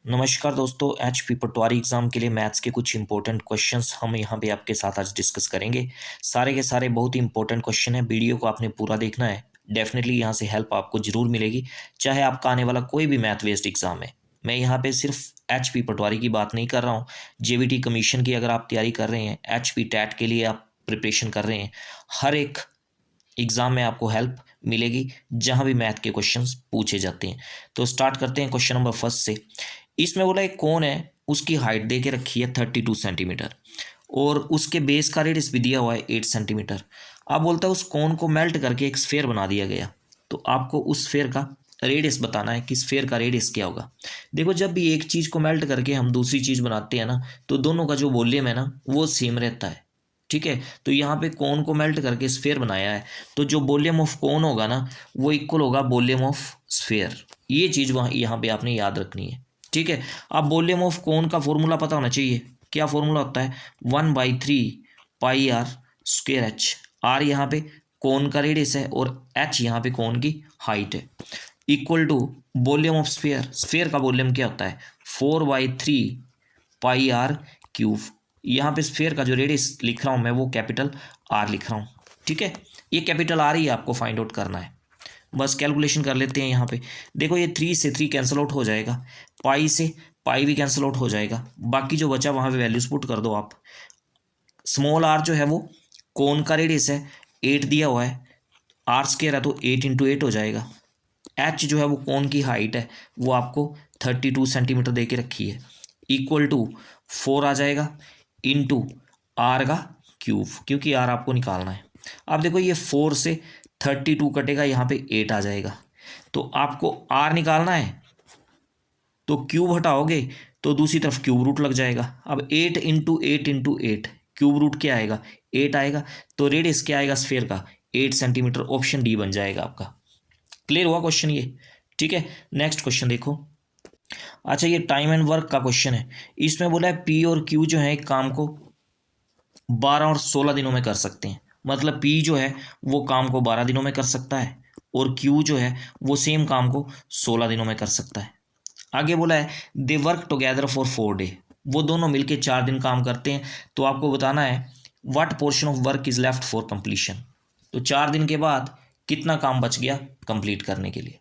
नमस्कार दोस्तों, एचपी पटवारी एग्ज़ाम के लिए मैथ्स के कुछ इंपॉर्टेंट क्वेश्चंस हम यहाँ पे आपके साथ आज डिस्कस करेंगे। सारे के सारे बहुत ही इंपॉर्टेंट क्वेश्चन हैं। वीडियो को आपने पूरा देखना है। डेफिनेटली यहाँ से हेल्प आपको ज़रूर मिलेगी, चाहे आपका आने वाला कोई भी मैथ बेस्ड एग्ज़ाम है। मैं यहाँ पे सिर्फ एचपी पटवारी की बात नहीं कर रहा हूँ। जेवीटी कमीशन की अगर आप तैयारी कर रहे हैं, एचपी टैट के लिए आप प्रिपरेशन कर रहे हैं, हर एक एग्ज़ाम में आपको हेल्प मिलेगी जहाँ भी मैथ के क्वेश्चंस पूछे जाते हैं। तो स्टार्ट करते हैं क्वेश्चन नंबर फर्स्ट से। इसमें बोला एक कोन है, उसकी हाइट दे के रखी है 32 सेंटीमीटर और उसके बेस का रेडियस भी दिया हुआ है 8 सेंटीमीटर। अब बोलता है उस कोन को मेल्ट करके एक स्फेयर बना दिया गया, तो आपको उस स्फेयर का रेडियस बताना है कि स्फेयर का रेडियस क्या होगा। देखो, जब भी एक चीज़ को मेल्ट करके हम दूसरी चीज़ बनाते हैं ना, तो दोनों का जो वॉल्यूम है ना वो सेम रहता है। ठीक है, तो यहाँ पे कोन को मेल्ट करके स्फेयर बनाया है, तो जो वॉल्यूम ऑफ कोन होगा ना वो इक्वल होगा वॉल्यूम ऑफ स्फेयर। ये चीज़ वहाँ यहाँ पे आपने याद रखनी है। ठीक है, अब वॉल्यूम ऑफ कोन का फॉर्मूला पता होना चाहिए। क्या फॉर्मूला होता है? 1/3 पाई आर स्क्वेयर एच। आर यहाँ पे कोन का रेडियस है और एच यहाँ पे कोन की हाइट है, equal to volume of sphere. Sphere का वॉल्यूम क्या होता है? 4/3 पाई आर क्यूब। यहाँ पे स्फेयर का जो रेडियस लिख रहा हूँ मैं वो कैपिटल आर लिख रहा हूँ। ठीक है, ये कैपिटल आर ही आपको फाइंड आउट करना है। बस कैलकुलेशन कर लेते हैं यहाँ पे। देखो, ये 3 से 3 कैंसिल आउट हो जाएगा, पाई से पाई भी कैंसिल आउट हो जाएगा, बाकी जो बचा वहाँ पे वैल्यूज पुट कर दो आप। स्मॉल आर जो है वो कोन का रेडियस है, 8 दिया हुआ है, आर स्क्वायर है तो 8 × 8 हो जाएगा। एच जो है वो कोन की हाइट है, वो आपको 32 सेंटीमीटर दे के रखी है, इक्वल टू 4 आ जाएगा इंटू आर का क्यूब, क्योंकि आर आपको निकालना है। अब देखो, ये 4 से 32 कटेगा, यहाँ पे 8 आ जाएगा, तो आपको आर निकालना है तो क्यूब हटाओगे तो दूसरी तरफ क्यूब रूट लग जाएगा। अब 8 × 8 × 8 क्यूब रूट क्या आएगा? 8 आएगा। तो रेडियस क्या आएगा स्फेयर का? 8 सेंटीमीटर। ऑप्शन डी बन जाएगा आपका। क्लियर हुआ क्वेश्चन ये? ठीक है, नेक्स्ट क्वेश्चन देखो। अच्छा, ये टाइम एंड वर्क का क्वेश्चन है। इसमें बोला है पी और क्यू जो है एक काम को 12 और 16 दिनों में कर सकते हैं। मतलब पी जो है वो काम को 12 दिनों में कर सकता है और क्यू जो है वो सेम काम को 16 दिनों में कर सकता है। आगे बोला है they work together for 4 day. वो दोनों मिलके 4 दिन काम करते हैं, तो आपको बताना है what portion of work is left for completion. तो 4 दिन के बाद कितना काम बच गया कंप्लीट करने के लिए।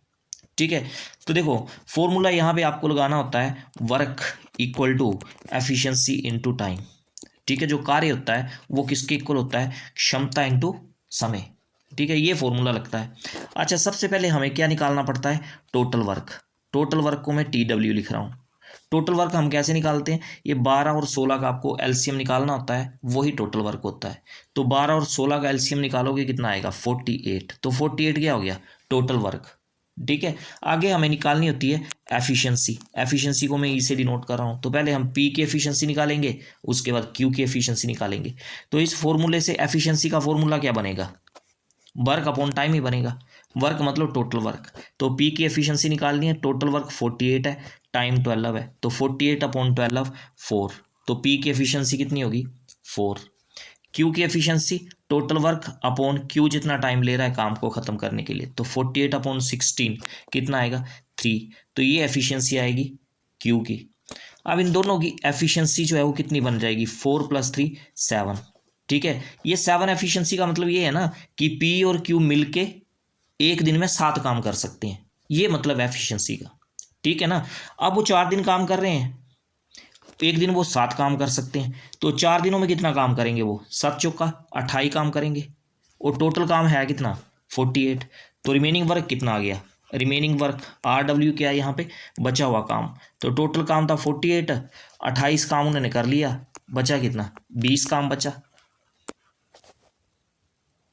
ठीक है, तो देखो फॉर्मूला यहाँ पे आपको लगाना होता है work equal to efficiency into time. ठीक है, जो कार्य होता है वो किसके इक्वल होता है? क्षमता इनटू समय। ठीक है, ये फॉर्मूला लगता है। अच्छा, सबसे पहले हमें क्या निकालना पड़ता है? Total work. टोटल वर्क को मैं TW लिख रहा हूँ। टोटल वर्क हम कैसे निकालते हैं? ये 12 और 16 का आपको एलसीएम निकालना होता है, वही टोटल वर्क होता है। तो 12 और 16 का एलसीएम निकालोगे कितना आएगा? 48। तो 48 क्या हो गया? Total work. ठीक है, आगे हमें निकालनी होती है एफिशिएंसी। एफिशिएंसी को मैं ई से डिनोट कर रहा हूँ। तो पहले हम पी की एफिशिएंसी निकालेंगे, उसके बाद क्यू की एफिशिएंसी निकालेंगे। तो इस फॉर्मूले से एफिशिएंसी का फॉर्मूला क्या बनेगा? वर्क अपॉन टाइम ही बनेगा। वर्क मतलब टोटल वर्क। तो पी की एफिशिएंसी निकालनी है, टोटल वर्क 48 है, टाइम 12 है, तो 48/12 4। तो पी की एफिशिएंसी कितनी होगी? 4। क्यू की efficiency total work upon Q जितना टाइम ले रहा है काम को खत्म करने के लिए, तो 48/16 कितना आएगा? 3। तो ये एफिशिएंसी आएगी क्यू की। अब इन दोनों की एफिशिएंसी जो है वो कितनी बन जाएगी? 4 + 3 7। ठीक है, ये 7 एफिशिएंसी का मतलब ये है ना कि पी और क्यू मिलके एक दिन में 7 काम कर सकते हैं, ये मतलब एफिशिएंसी का। ठीक है ना, अब वो 4 दिन काम कर रहे हैं, एक दिन वो 7 काम कर सकते हैं, तो 4 दिनों में कितना काम करेंगे? वो 7 चौका 28 काम करेंगे, और टोटल काम है कितना? 48। तो रिमेनिंग वर्क कितना आ गया? रिमेनिंग वर्क RW क्या है यहाँ पे? बचा हुआ काम। तो टोटल काम था 48, 28 काम उन्होंने कर लिया, बचा कितना? 20 काम बचा।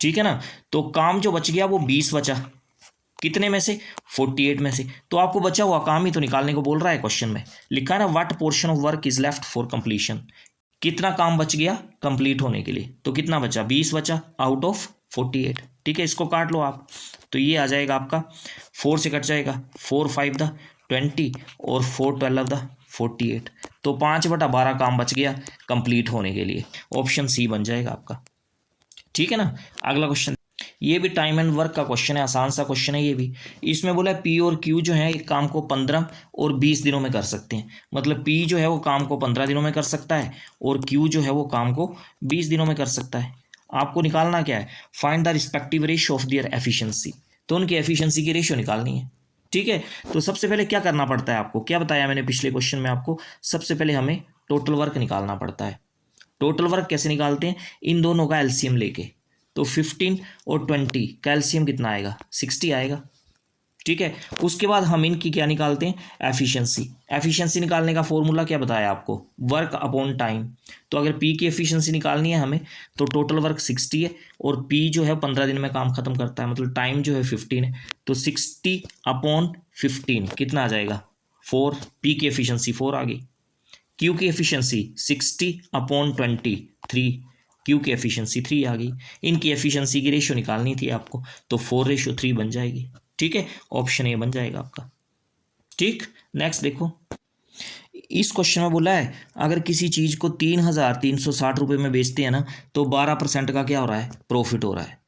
ठीक है ना, तो काम जो बच गया वो 20 बचा। कितने में से? 48 में से। तो आपको बचा हुआ काम ही तो निकालने को बोल रहा है क्वेश्चन में। लिखा है ना what portion of work is left for completion. कितना काम बच गया कंप्लीट होने के लिए? तो कितना बचा? 20 बचा आउट ऑफ 48। ठीक है, इसको काट लो आप, तो ये आ जाएगा आपका 4 से कट जाएगा, 4 5 द 20 और 4 12 द 48। तो 5/12 काम बच गया कंप्लीट होने के लिए। ऑप्शन सी बन जाएगा आपका। ठीक है ना, अगला क्वेश्चन। ये भी टाइम एंड वर्क का क्वेश्चन है, आसान सा क्वेश्चन है ये भी। इसमें बोला है पी और क्यू जो है एक काम को 15 और 20 दिनों में कर सकते हैं। मतलब पी जो है वो काम को 15 दिनों में कर सकता है और क्यू जो है वो काम को 20 दिनों में कर सकता है। आपको निकालना क्या है, find the respective ratio of their efficiency. तो उनकी एफिशिएंसी की रेशियो निकालनी है। ठीक है, तो सबसे पहले क्या करना पड़ता है आपको, क्या बताया मैंने पिछले क्वेश्चन में आपको, सबसे पहले हमें टोटल वर्क निकालना पड़ता है। टोटल वर्क कैसे निकालते हैं, इन दोनों का एलसीएम लेके। तो 15 और 20 का एलसीएम कितना आएगा, 60 आएगा। ठीक है, उसके बाद हम इनकी क्या निकालते हैं, एफिशिएंसी। एफिशिएंसी निकालने का फॉर्मूला क्या बताया आपको, वर्क अपॉन टाइम। तो अगर पी की एफिशिएंसी निकालनी है हमें तो टोटल वर्क 60 है और पी जो है 15 दिन में काम खत्म करता है, मतलब टाइम जो है 15 है। तो 60 अपॉन 15 कितना आ जाएगा, 4। पी की एफिशिएंसी 4 आ गई। क्यू की एफिशिएंसी 60 अपॉन 20 3। क्यू की एफिशिएंसी 3 आ गई। इनकी एफिशिएंसी की रेशियो निकालनी थी आपको, तो 4:3 बन जाएगी। ठीक है, ऑप्शन ए बन जाएगा आपका। ठीक, नेक्स्ट देखो, इस क्वेश्चन में बोला है अगर किसी चीज को 3,360 रुपये में बेचते हैं ना तो 12% का क्या हो रहा है, प्रॉफिट हो रहा है।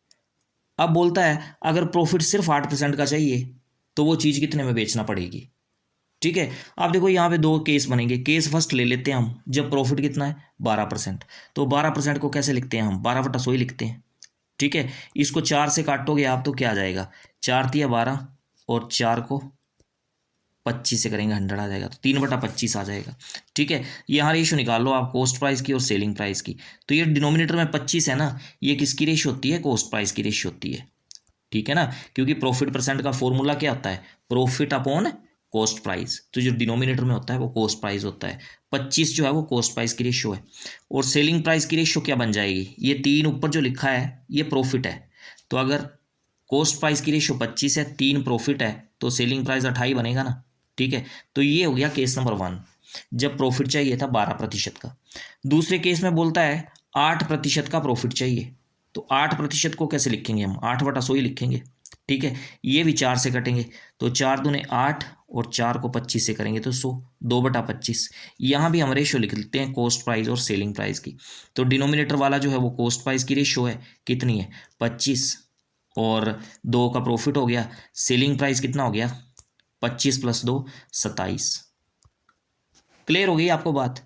अब बोलता है अगर प्रॉफिट सिर्फ 8% का चाहिए तो वो चीज़ कितने में बेचना पड़ेगी। ठीक है, आप देखो यहाँ पे दो केस बनेंगे। केस फर्स्ट ले लेते हैं हम, जब प्रॉफिट कितना है 12%। तो 12% को कैसे लिखते हैं हम, 12/100 ही लिखते हैं। ठीक है, इसको 4 से काटोगे आप तो क्या आ जाएगा, 4 तिया 12 और 4 को 25 से करेंगे 100 आ जाएगा, तो 3/25 आ जाएगा। ठीक है, यहाँ रेशियो निकाल लो आप कॉस्ट प्राइस की और सेलिंग प्राइस की। तो ये डिनोमिनेटर में 25 है ना, ये किसकी रेशियो होती है, कॉस्ट प्राइस की रेशियो होती है। ठीक है ना, क्योंकि प्रॉफिट परसेंट का फॉर्मूला क्या होता है, प्रॉफिट अपॉन कॉस्ट प्राइस। तो जो डिनोमिनेटर में होता है वो कॉस्ट प्राइस होता है। 25 जो है वो कॉस्ट प्राइस की रेशियो है। और सेलिंग प्राइस की रेशियो क्या बन जाएगी, ये 3 ऊपर जो लिखा है ये प्रॉफिट है। तो अगर कॉस्ट प्राइस की रेशियो 25 है, 3 प्रॉफिट है, तो सेलिंग प्राइस 28 बनेगा ना। ठीक है, तो ये हो गया केस नंबर 1, जब प्रॉफिट चाहिए था 12% का। दूसरे केस में बोलता है 8% का प्रॉफिट चाहिए। तो 8% को कैसे लिखेंगे हम, 8/100 ही लिखेंगे। ठीक है, ये भी 4 से कटेंगे, तो 4 दूने 8 और 4 को 25 से करेंगे तो 100, 2/25। यहाँ भी हम रेशियो लिख लेते हैं कॉस्ट प्राइस और सेलिंग प्राइस की। तो डिनोमिनेटर वाला जो है वो कॉस्ट प्राइस की रेशियो है, कितनी है 25, और 2 का प्रॉफिट हो गया। सेलिंग प्राइस कितना हो गया, 25 + 2 27। क्लियर हो गई आपको बात।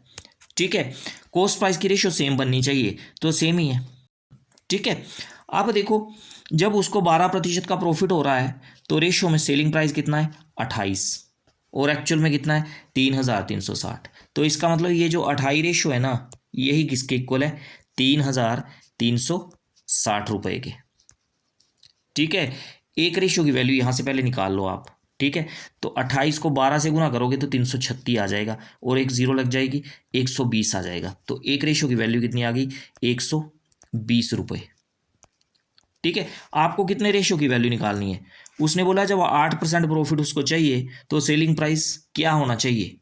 ठीक है, कॉस्ट प्राइस की रेशियो सेम बननी चाहिए, तो सेम ही है। ठीक है, अब देखो जब उसको 12% का प्रॉफिट हो रहा है तो रेशियो में सेलिंग प्राइस कितना है 28 और एक्चुअल में कितना है 3,360। तो इसका मतलब ये जो 28 रेशियो है ना, यही किसके इक्वल है, 3,360 रुपए के। ठीक है, एक रेशियो की वैल्यू यहां से पहले निकाल लो आप। ठीक है, तो 28 को 12 से गुना करोगे तो 336 आ जाएगा और एक जीरो लग जाएगी, 120 आ जाएगा। तो एक रेशियो की वैल्यू कितनी आ गई, 120 रुपये। ठीक है, आपको कितने रेशियो की वैल्यू निकालनी है, उसने बोला जब 8% प्रॉफिट उसको चाहिए तो सेलिंग प्राइस क्या होना चाहिए।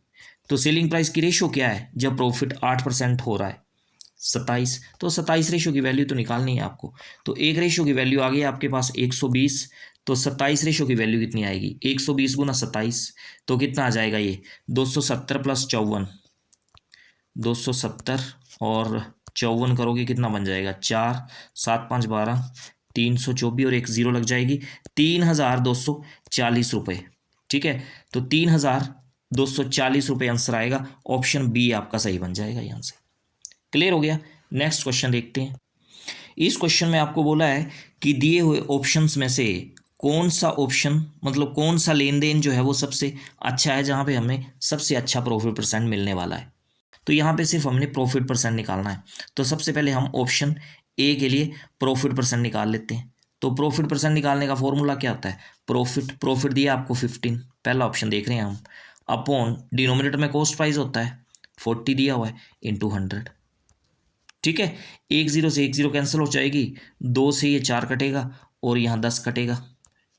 तो सेलिंग प्राइस की रेशियो क्या है जब प्रॉफिट 8% हो रहा है, 27। तो 27 रेशियो की वैल्यू तो निकालनी है आपको। तो एक रेशियो की वैल्यू आ गई आपके पास 120, तो 27 रेशियो की वैल्यू कितनी आएगी, 120 गुना 27, तो कितना आ जाएगा ये 270 + 54, 270 और 54 करोगे कितना बन जाएगा, 4 7 5 12, 324 और एक जीरो लग जाएगी, 3,240 रुपये। ठीक है, तो 3,240 रुपये आंसर आएगा। ऑप्शन बी आपका सही बन जाएगा यहाँ से। क्लियर हो गया। नेक्स्ट क्वेश्चन देखते हैं। इस क्वेश्चन में आपको बोला है कि दिए हुए ऑप्शंस में से कौन सा ऑप्शन, मतलब कौन सा लेन देन जो है वो सबसे अच्छा है, जहाँ पे हमें सबसे अच्छा प्रॉफिट परसेंट मिलने वाला है। तो यहाँ पे सिर्फ हमने प्रॉफिट परसेंट निकालना है। तो सबसे पहले हम ऑप्शन ए के लिए प्रॉफिट परसेंट निकाल लेते हैं। तो प्रॉफिट परसेंट निकालने का फॉर्मूला क्या होता है, प्रॉफिट दिया आपको 15, पहला ऑप्शन देख रहे हैं हम, अपॉन डिनोमिनेटर में कॉस्ट प्राइस होता है 40 दिया हुआ है, इंटू 100। ठीक है, एक जीरो से एक जीरो कैंसिल हो जाएगी, 2 से ये 4 कटेगा और यहाँ 10 कटेगा।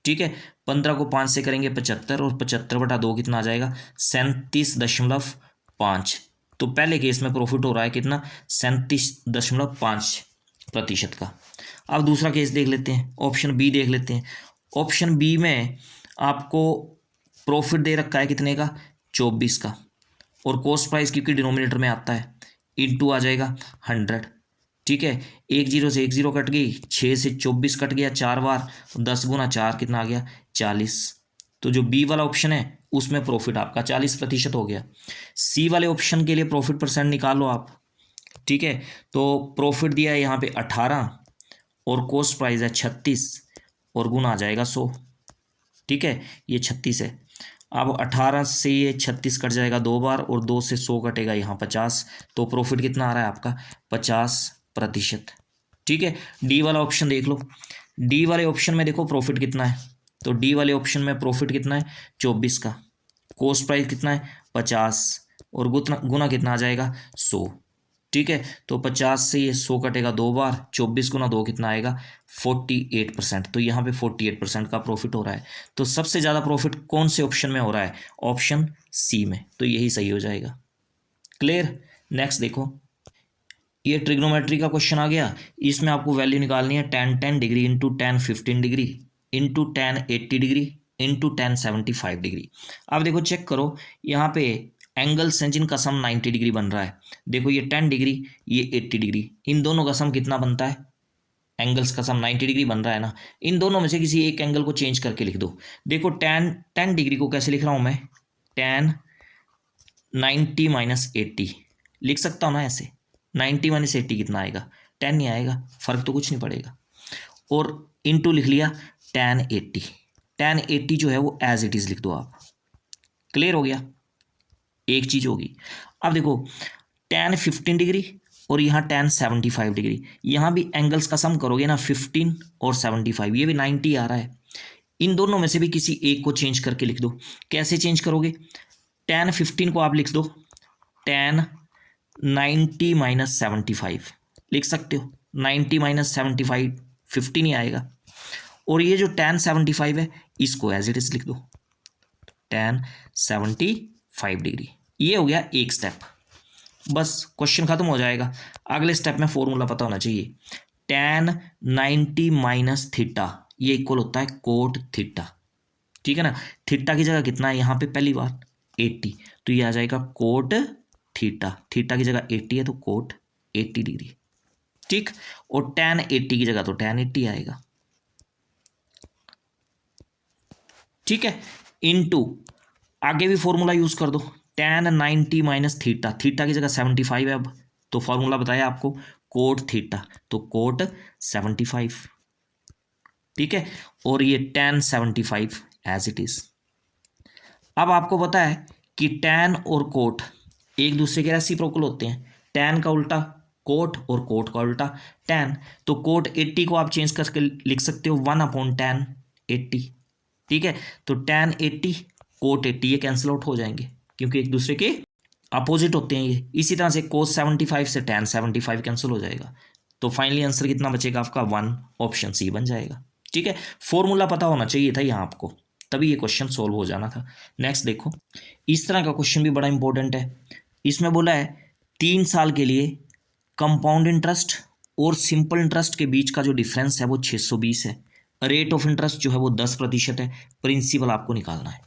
ठीक है, 15 को 5 से करेंगे 75 और 75/2 कितना आ जाएगा, 37.5। तो पहले केस में प्रॉफिट हो रहा है कितना, 37.5% का। अब दूसरा केस देख लेते हैं, ऑप्शन बी देख लेते हैं। ऑप्शन बी में आपको प्रॉफिट दे रखा है कितने का, 24 का, और कॉस्ट प्राइस क्योंकि डिनोमिनेटर में आता है इंटू आ जाएगा 100। ठीक है, 1 जीरो से 1 जीरो कट गई, 6 से 24 कट गया 4 बार, 10 गुना 4 कितना आ गया 40। तो जो बी वाला ऑप्शन है उसमें प्रॉफिट आपका 40% हो गया। सी वाले ऑप्शन के लिए प्रॉफिट परसेंट निकालो आप। ठीक है, तो प्रॉफिट दिया है यहाँ पे 18 और कॉस्ट प्राइस है 36 और गुना आ जाएगा 100। ठीक है, ये 36 है। अब 18 से ये 36 कट जाएगा 2 बार और 2 से 100 कटेगा यहाँ 50। तो प्रॉफिट कितना आ रहा है आपका 50%। ठीक है, डी वाला ऑप्शन देख लो। डी वाले ऑप्शन में देखो प्रॉफिट कितना है, तो डी वाले ऑप्शन में प्रॉफिट कितना है 24 का, कॉस्ट प्राइस कितना है 50 और गुना कितना आ जाएगा 100। ठीक है, तो 50 से ये 100 कटेगा 2 बार, 24 गुना 2 कितना आएगा 48%। तो यहाँ पे 48% का प्रॉफिट हो रहा है। तो सबसे ज़्यादा प्रॉफिट कौन से ऑप्शन में हो रहा है, ऑप्शन सी में, तो यही सही हो जाएगा। क्लियर। नेक्स्ट देखो, ये ट्रिग्नोमेट्री का क्वेश्चन आ गया। इसमें आपको वैल्यू निकालनी है tan 10 degree into tan 15 degree into tan 80 degree into tan 75 degree. अब देखो चेक करो, यहाँ पे एंगल्स हैं जिनका सम 90 डिग्री बन रहा है। देखो ये 10 डिग्री, ये 80 डिग्री, इन दोनों का सम कितना बनता है, एंगल्स का सम 90 डिग्री बन रहा है ना। इन दोनों में से किसी एक एंगल को चेंज करके लिख दो। देखो tan 10 डिग्री को कैसे लिख रहा हूँ मैं, tan 90 माइनस 80 लिख सकता हूँ ना ऐसे। 90 माइनस 80 कितना आएगा 10 नहीं आएगा, फर्क तो कुछ नहीं पड़ेगा। और इनटू लिख लिया tan 80। tan 80 जो है वो एज इट इज लिख दो आप। क्लियर हो गया, एक चीज होगी। अब देखो tan 15 डिग्री और यहाँ tan 75 डिग्री, यहाँ भी एंगल्स का सम करोगे ना 15 और 75, ये भी 90 आ रहा है। इन दोनों में से भी किसी एक को चेंज करके लिख दो। कैसे चेंज करोगे, tan 15 को आप लिख दो tan 90 माइनस 75 लिख सकते हो। 90 माइनस 75 50 नहीं आएगा। और ये जो tan 75 है इसको एज इट इज लिख दो, tan 75 डिग्री। ये हो गया एक स्टेप, बस क्वेश्चन खत्म हो जाएगा। अगले स्टेप में फॉर्मूला पता होना चाहिए। tan 90 माइनस थीटा ये इक्वल होता है कोट थीटा। ठीक है ना, थीटा की जगह कितना है यहाँ पे पहली बार 80, तो ये आ जाएगा कोट थीटा। थीटा की जगह 80 है तो कोट 80 डिग्री। ठीक, और tan 80 की जगह तो tan 80 आएगा। ठीक है, इनटू आगे भी फॉर्मूला यूज कर दो, tan 90 माइनस थीटा, थीटा की जगह 75 है अब, तो फॉर्मूला बताया आपको कोट थीटा, तो कोट 75। ठीक है, और ये tan 75 एज इट इज। अब आपको पता है कि tan और कोट एक दूसरे के रेसिप्रोकल होते हैं। tan का उल्टा कोट और कोट का उल्टा tan, तो कोट 80 को आप चेंज करके लिख सकते हो 1/tan 80। ठीक है, तो tan 80 कोट 80 ये कैंसिल आउट हो जाएंगे क्योंकि एक दूसरे के अपोजिट होते हैं ये। इसी तरह से cos 75 से tan 75 कैंसिल हो जाएगा। तो फाइनली आंसर कितना बचेगा आपका 1, ऑप्शन सी बन जाएगा। ठीक है, फॉर्मूला पता होना चाहिए था यहाँ आपको, तभी ये क्वेश्चन सोल्व हो जाना था। नेक्स्ट देखो, इस तरह का क्वेश्चन भी बड़ा इंपॉर्टेंट है। इसमें बोला है 3 साल के लिए कंपाउंड इंटरेस्ट और सिंपल इंटरेस्ट के बीच का जो डिफरेंस है वो 620 है। रेट ऑफ इंटरेस्ट जो है वो 10% है। प्रिंसिपल आपको निकालना है।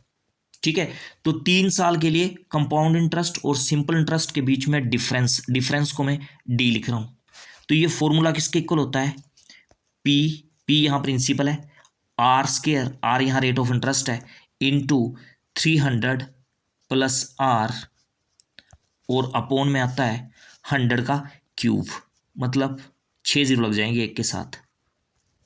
ठीक है, तो 3 साल के लिए कंपाउंड इंटरेस्ट और सिंपल इंटरेस्ट के बीच में डिफरेंस को मैं डी लिख रहा हूं। तो ये फॉर्मूला किसके इक्वल होता है, पी यहाँ प्रिंसिपल है, आर स्केयर, आर यहाँ रेट ऑफ इंटरेस्ट है, इंटू 300 प्लस आर और अपॉन में आता है 100 का क्यूब, मतलब 6 जीरो लग जाएंगे एक के साथ।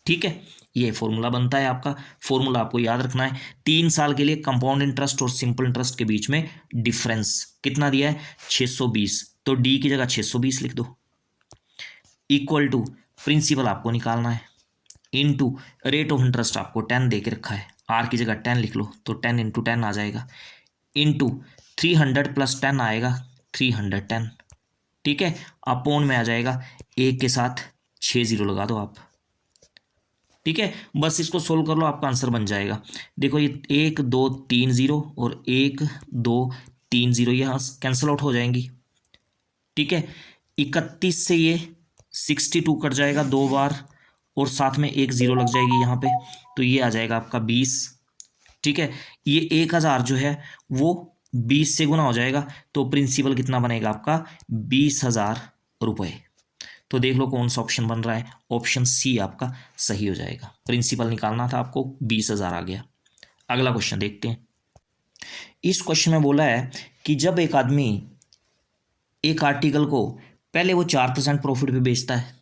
ठीक है, ये फॉर्मूला बनता है आपका। फॉर्मूला आपको याद रखना है, 3 साल के लिए कंपाउंड इंटरेस्ट और सिंपल इंटरेस्ट के बीच में डिफरेंस कितना दिया है 620, तो डी की जगह 620 लिख दो, इक्वल टू प्रिंसिपल आपको निकालना है, इनटू रेट ऑफ इंटरेस्ट आपको 10 दे के रखा है, आर की जगह 10 लिख लो, तो 10 इंटू 10 आ जाएगा, इनटू 300 प्लस 10 आएगा 310। ठीक है, अपॉन में आ जाएगा एक के साथ 6 जीरो लगा दो आप। ठीक है, बस इसको सोल्व कर लो, आपका आंसर बन जाएगा। देखो ये 1 2 3 जीरो और 1 2 3 जीरो यहाँ कैंसिल आउट हो जाएंगी। ठीक है, 31 से ये 62 कट जाएगा 2 बार और साथ में 1 जीरो लग जाएगी यहाँ पे, तो ये आ जाएगा आपका 20। ठीक है, ये 1000 जो है वो 20 से गुना हो जाएगा, तो प्रिंसिपल कितना बनेगा आपका 20,000 रुपये। तो देख लो कौन सा ऑप्शन बन रहा है, ऑप्शन सी आपका सही हो जाएगा। प्रिंसिपल निकालना था आपको, 20,000 आ गया। अगला क्वेश्चन देखते हैं। इस क्वेश्चन में बोला है कि जब एक आदमी एक आर्टिकल को पहले वो 4% प्रॉफिट पे बेचता है,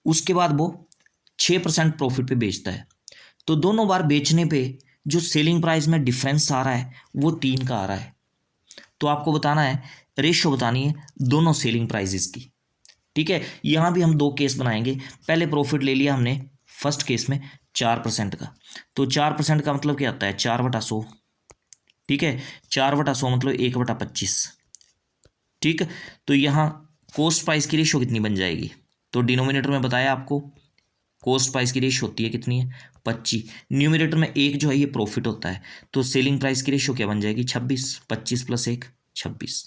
उसके बाद वो 6% प्रॉफिट पे बेचता है, तो दोनों बार बेचने पे जो सेलिंग प्राइस में डिफरेंस आ रहा है वो 3 का आ रहा है। तो आपको बताना है, रेशियो बतानी है दोनों सेलिंग प्राइजेस की। ठीक है, यहाँ भी हम 2 केस बनाएंगे। पहले प्रॉफिट ले लिया हमने फर्स्ट केस में 4% का, तो 4% का मतलब क्या आता है, 4/100। ठीक है, 4/100 मतलब 1/25। ठीक, तो यहाँ कॉस्ट प्राइस की रेशियो कितनी बन जाएगी, तो डिनोमिनेटर में बताया आपको कॉस्ट प्राइस की रेशियो होती है कितनी है, 25। न्यूमिनेटर में 1 जो है ये प्रॉफिट होता है, तो सेलिंग प्राइस की रेशियो क्या बन जाएगी, 26। 25 + 1 26।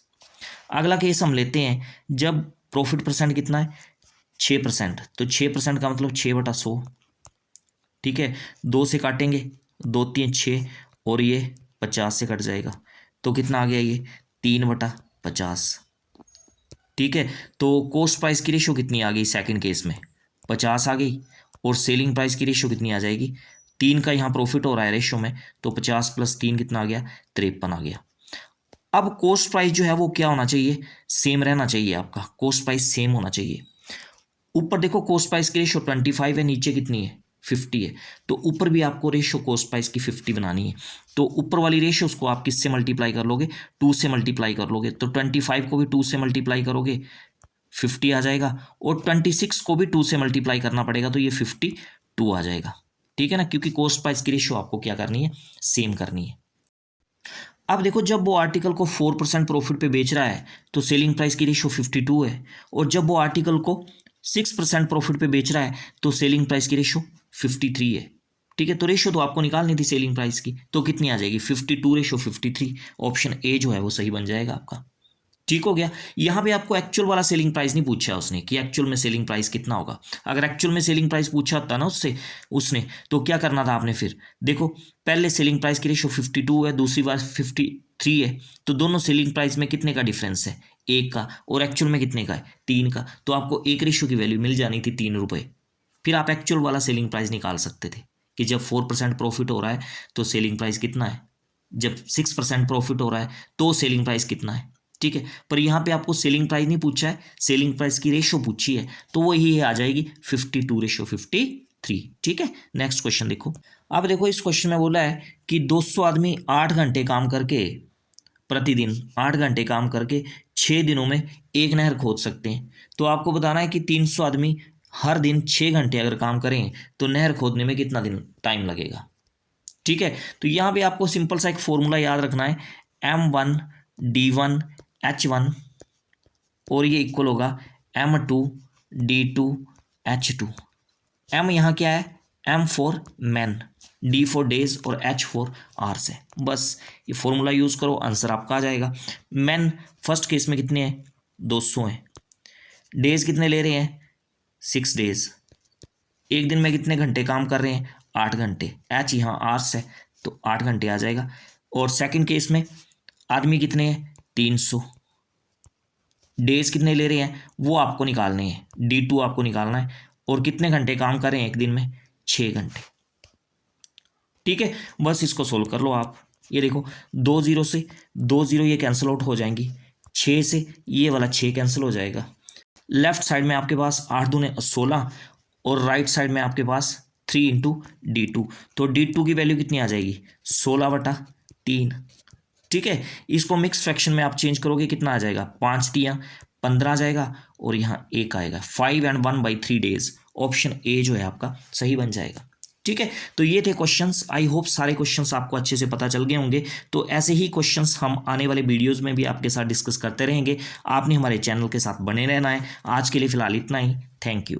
अगला केस हम लेते हैं, जब प्रॉफिट परसेंट कितना है, 6%, तो 6% का मतलब 6/100। ठीक है, 2 से काटेंगे, 2 3 6 और ये 50 से कट जाएगा, तो कितना आ गया ये 3/50। ठीक है, तो कॉस्ट प्राइस की रेशियो कितनी आ गई सेकंड केस में, 50 आ गई, और सेलिंग प्राइस की रेशियो कितनी आ जाएगी, 3 का यहाँ प्रॉफिट हो रहा है रेशियो में, तो 50 + 3 कितना आ गया, 53 आ गया। अब कॉस्ट प्राइस जो है वो क्या होना चाहिए, सेम रहना चाहिए आपका, कॉस्ट प्राइस सेम होना चाहिए। ऊपर देखो कॉस्ट प्राइस की रेशियो 25 है, नीचे कितनी है, 50 है, तो ऊपर भी आपको रेशियो कॉस्ट प्राइस की 50 बनानी है। तो ऊपर वाली रेशियो उसको आप किससे मल्टीप्लाई कर लोगे, 2 से मल्टीप्लाई कर लोगे, तो 25 को भी 2 से मल्टीप्लाई करोगे 50 आ जाएगा, और 26 को भी 2 से मल्टीप्लाई करना पड़ेगा, तो ये 52 आ जाएगा। ठीक है ना, क्योंकि कॉस्ट प्राइस की रेशियो आपको क्या करनी है, सेम करनी है। अब देखो, जब वो आर्टिकल को 4% प्रॉफिट पे बेच रहा है तो सेलिंग प्राइस की रेशियो 52 है, और जब वो आर्टिकल को 6% प्रॉफिट पे बेच रहा है तो सेलिंग प्राइस की रेशियो 53 है। ठीक है, तो रेशियो तो आपको निकालनी थी सेलिंग प्राइस की, तो कितनी आ जाएगी, 52/53। ऑप्शन ए जो है वो सही बन जाएगा आपका। ठीक हो गया। यहाँ पे आपको एक्चुअल वाला सेलिंग प्राइस नहीं पूछा उसने कि एक्चुअल में सेलिंग प्राइस कितना होगा। अगर एक्चुअल में सेलिंग प्राइस पूछा होता ना उसने तो क्या करना था आपने, फिर देखो पहले सेलिंग प्राइस की रेशियो 52 है, दूसरी बार 53 है, तो दोनों सेलिंग प्राइस में कितने का डिफरेंस है, 1 का, और एक्चुअल में कितने का है, 3 का, तो आपको एक रेशियो की वैल्यू मिल जानी थी 3 रुपये। फिर आप एक्चुअल वाला सेलिंग प्राइस निकाल सकते थे कि जब 4% प्रॉफिट हो रहा है तो सेलिंग प्राइस कितना है, जब 6% प्रॉफिट हो रहा है तो सेलिंग प्राइस कितना है। ठीक है, पर यहाँ पे आपको सेलिंग प्राइस नहीं पूछा है, सेलिंग प्राइस की रेशियो पूछी है, तो वो ही आ जाएगी 52/53। ठीक है, नेक्स्ट क्वेश्चन देखो। अब देखो इस क्वेश्चन में बोला है कि 200 आदमी 8 घंटे काम करके, प्रतिदिन 8 घंटे काम करके 6 दिनों में एक नहर खोद सकते हैं। तो आपको बताना है कि 300 आदमी हर दिन 6 घंटे अगर काम करें तो नहर खोदने में कितना दिन टाइम लगेगा। ठीक है, तो यहाँ पे आपको सिंपल सा एक फॉर्मूला याद रखना है, M1 D1 H1, और ये इक्वल होगा M2 D2 H2। M यहाँ क्या है, M for man, D for days और H फॉर आवर्स है। बस ये फॉर्मूला यूज़ करो, आंसर आपका आ जाएगा। मैन फर्स्ट केस में कितने हैं, 200 हैं। डेज कितने ले रहे हैं, 6 डेज। एक दिन में कितने घंटे काम कर रहे हैं, 8 घंटे। H यहाँ आवर्स है तो 8 घंटे आ जाएगा। और सेकंड केस में आदमी कितने हैं, 300। डेज कितने ले रहे हैं वो आपको निकालने हैं, D2 आपको निकालना है, और कितने घंटे काम कर रहे हैं एक दिन में, 6 घंटे। ठीक है, बस इसको सोल्व कर लो आप। ये देखो 2 0 से 2 0 ये कैंसिल आउट हो जाएंगी, 6 से ये वाला 6 कैंसिल हो जाएगा। लेफ्ट साइड में आपके पास 8 दूने 16, और राइट साइड में आपके पास 3 × D2, तो D2 की वैल्यू कितनी आ जाएगी, 16/3। ठीक है, इसको मिक्स फ्रैक्शन में आप चेंज करोगे, कितना आ जाएगा, 5 × 3 = 15 आ जाएगा, और यहाँ 1 आएगा। 5 and 1/3 डेज, ऑप्शन ए जो है आपका सही बन जाएगा। ठीक है, तो ये थे क्वेश्चंस। आई होप सारे क्वेश्चंस आपको अच्छे से पता चल गए होंगे। तो ऐसे ही क्वेश्चंस हम आने वाले वीडियोस में भी आपके साथ डिस्कस करते रहेंगे। आपने हमारे चैनल के साथ बने रहना है। आज के लिए फिलहाल इतना ही। Thank you.